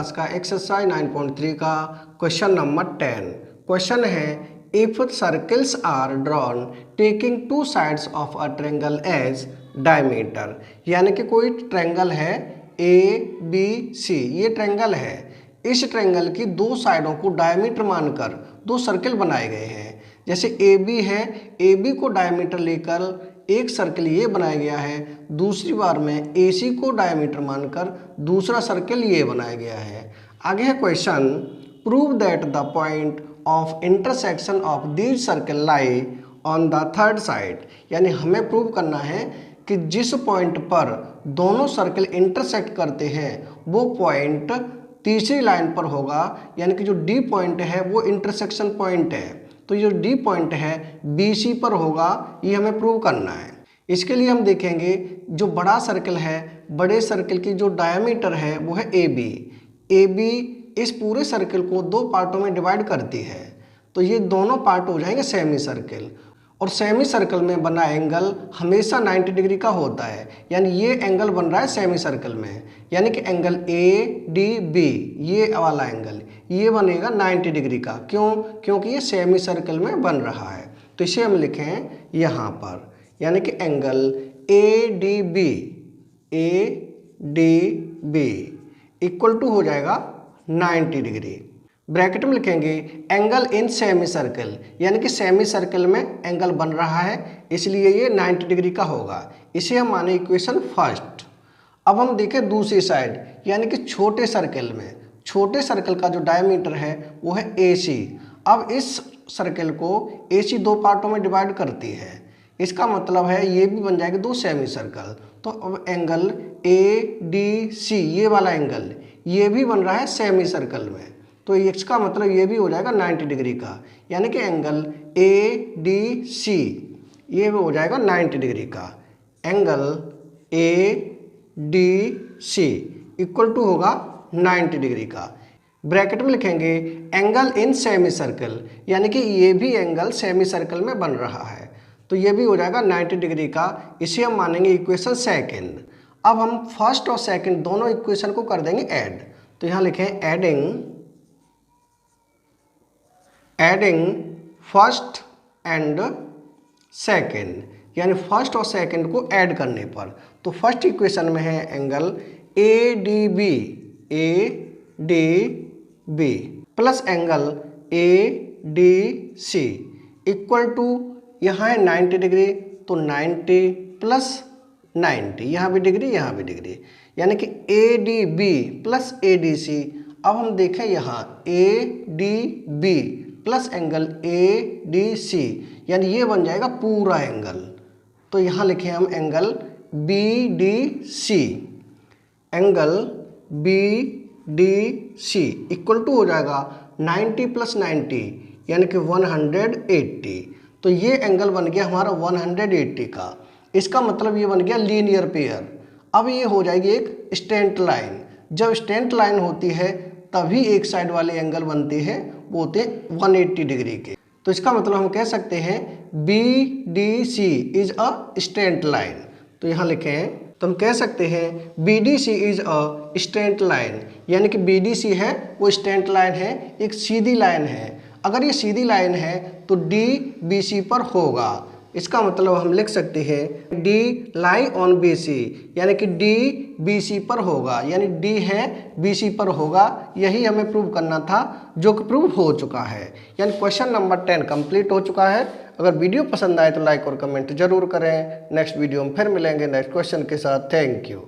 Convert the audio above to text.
Class का exercise 9.3 का question number 10। Question है if circles are drawn taking two sides of a triangle as diameter, यानी कि कोई ट्रायंगल है ABC, ये ट्रायंगल है। इस ट्रायंगल की दो साइडों को डायमीटर मानकर दो सर्कल बनाए गए हैं। जैसे AB है, AB को डायमीटर लेकर एक सर्कल ये बनाया गया है, दूसरी बार में AC को डायमीटर मानकर दूसरा सर्कल ये बनाया गया है। आगे है question, prove that the point of intersection of these circle lie on the third side, यानी हमें प्रूव करना है कि जिस पॉइंट पर दोनों सर्कल इंटरसेक्ट करते हैं वो पॉइंट तीसरी लाइन पर होगा, यानी कि जो D पॉइंट है वो इंटरसेक्शन पॉइंट है, तो ये जो D पॉइंट है BC पर होगा, ये हमें प्रूव करना है। इसके लिए हम देखेंगे जो बड़ा सर्कल है, बड़े सर्कल की जो डायमीटर है वो है AB। AB इस पूरे सर्कल को दो पार्टों में डिवाइड करती है, तो ये दोनों पार्ट हो जाएंगे सेमी सर्कल, और सेमी सर्कल में बना एंगल हमेशा 90 डिग्री का होता है, यानी ये एंगल बन रहा है सेमी सर्कल में, यानी कि एंगल ADB, ये वाला एंगल ये बनेगा 90 डिग्री का। क्यों? क्योंकि ये सेमी सर्कल में बन रहा है, तो इसे हम लिखें यहाँ पर, यानी कि एंगल ADB इक्वल टू हो जाएगा 90 डिग्री। ब्रैकेट में लिखेंगे एंगल इन सेमी सर्कल, यानी कि सेमी सर्कल में एंगल बन रहा है इसलिए ये 90 डिग्री का होगा। इसे हम माने इक्वेशन फर्स्ट। अब हम देखें दूसरी साइड, यानी कि छोटे सर्कल में, छोटे सर्कल का जो डायमीटर है वो है AC। अब इस सर्कल को AC दो पार्टों में डिवाइड करती है, इसका मतलब है ये भी बन जाएगा दो सेमी सर्कल। तो अब एंगल ADC, ये वाला एंगल ये भी बन रहा है सेमी सर्कल में, तो इसका मतलब ये भी हो जाएगा 90 डिग्री का, यानी कि एंगल ADC ये भी हो जाएगा 90 डिग्री का। एंगल ADC इक्वल टू होगा 90 डिग्री का। ब्रैकेट में लिखेंगे एंगल इन सेमी सर्कल, यानी कि ये भी एंगल सेमी सर्कल में बन रहा है, तो ये भी हो जाएगा 90 डिग्री का। इसे हम मानेंगे इक्वेशन सेकंड। अब हम फर्स्ट और सेकंड दोनों इक्वेशन को कर देंगे ऐड, तो यहाँ लिखें एडिंग फर्स्ट एंड सेकंड, यानी फर्स्ट और सेकंड को ऐड करने पर, तो फर्स्ट इक्वेशन में है angle ADB plus angle ADC equal to, यहाँ है 90 डिग्री, तो 90 प्लस 90, यहाँ भी डिग्री यहाँ भी डिग्री, यानी कि ADB प्लस ADC। अब हम देखें यहाँ ADB प्लस एंगल ADC, यानी ये बन जाएगा पूरा एंगल, तो यहाँ लिखें हम angle BDC। Angle BDC equal to हो जाएगा 90 प्लस 90, यानी कि 180, तो ये एंगल बन गया हमारा 180 का। इसका मतलब ये बन गया लीनियर पेयर। अब ये हो जाएगी एक स्ट्रेंट लाइन। जब स्ट्रेंट लाइन होती है तभी एक साइड वाले एंगल बनते हैं, वो होते हैं 180 डिग्री के। तो इसका मतलब हम कह सकते हैं BDC is a straight line, तो यहाँ लिखें, तो हम कह सकते हैं BDC is a straight line, यानी कि BDC है वो स्ट्रेंट लाइन है, एक सीधी लाइन है। अगर ये सीधी लाइन है तो D BC पर होगा, इसका मतलब हम लिख सकते हैं D लाई ऑन BC, यानी कि D BC पर होगा, यानी D है BC पर होगा। यही हमें प्रूव करना था, जो कि प्रूव हो चुका है, यानी क्वेश्चन नंबर 10 कंप्लीट हो चुका है। अगर वीडियो पसंद आए तो लाइक और कमेंट जरूर करें। नेक्स्ट वीडियो में फिर मिलेंगे नेक्स्ट क्वेश्चन के साथ। Thank you.